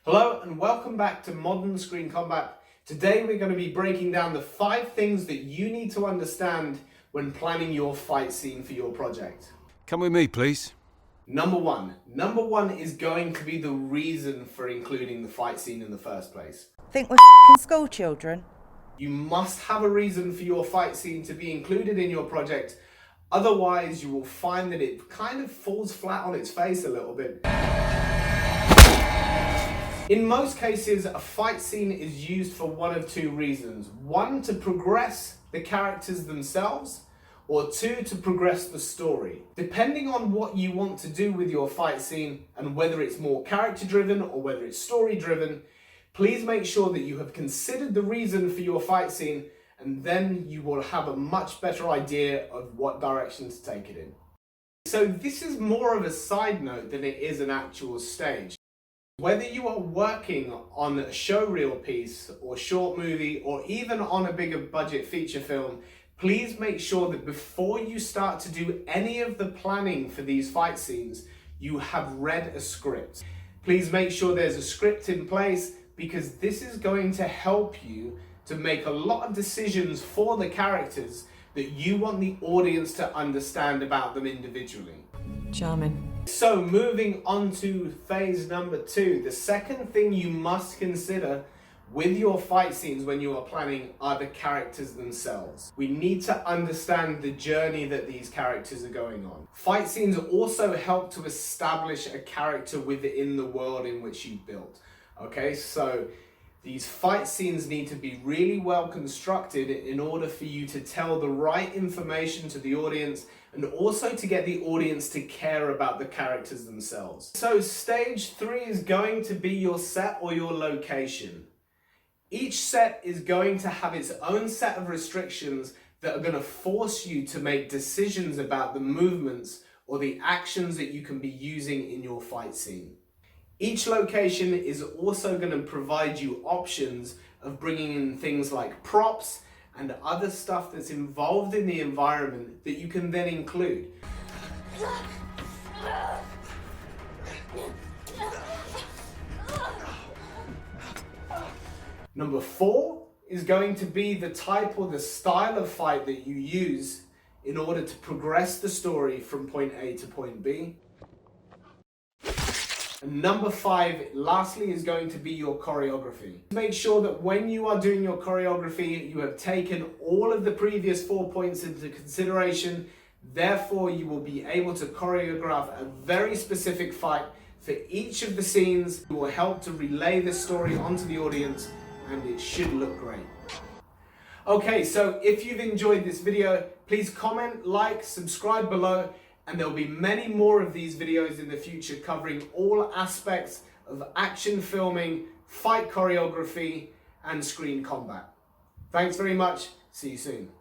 Hello and welcome back to Modern Screen Combat. Today we're going to be breaking down the 5 things that you need to understand when planning your fight scene for your project. Come with me, please. Number one is going to be the reason for including the fight scene in the first place. Think we're f***ing school children? You must have a reason for your fight scene to be included in your project. Otherwise, you will find that it kind of falls flat on its face a little bit. In most cases, a fight scene is used for one of 2 reasons. 1, to progress the characters themselves, or 2, to progress the story. Depending on what you want to do with your fight scene and whether it's more character driven or whether it's story driven, please make sure that you have considered the reason for your fight scene, and then you will have a much better idea of what direction to take it in. So this is more of a side note than it is an actual stage. Whether you are working on a showreel piece or short movie or even on a bigger budget feature film, please make sure that before you start to do any of the planning for these fight scenes, you have read a script. Please make sure there's a script in place, because this is going to help you to make a lot of decisions for the characters that you want the audience to understand about them individually. Charming. So moving on to phase number 2, the second thing you must consider with your fight scenes when you are planning are the characters themselves. We need to understand the journey that these characters are going on. Fight scenes also help to establish a character within the world in which you've built. Okay, so these fight scenes need to be really well constructed in order for you to tell the right information to the audience and also to get the audience to care about the characters themselves. So stage 3 is going to be your set or your location. Each set is going to have its own set of restrictions that are going to force you to make decisions about the movements or the actions that you can be using in your fight scene. Each location is also going to provide you options of bringing in things like props and other stuff that's involved in the environment that you can then include. Number 4 is going to be the type or the style of fight that you use in order to progress the story from point A to point B. And number 5, lastly, is going to be your choreography. Make sure that when you are doing your choreography, you have taken all of the previous 4 points into consideration. Therefore, you will be able to choreograph a very specific fight for each of the scenes. It will help to relay the story onto the audience, and it should look great. Okay, so if you've enjoyed this video, please comment, like, subscribe below, and there will be many more of these videos in the future covering all aspects of action filming, fight choreography, and screen combat. Thanks very much. See you soon.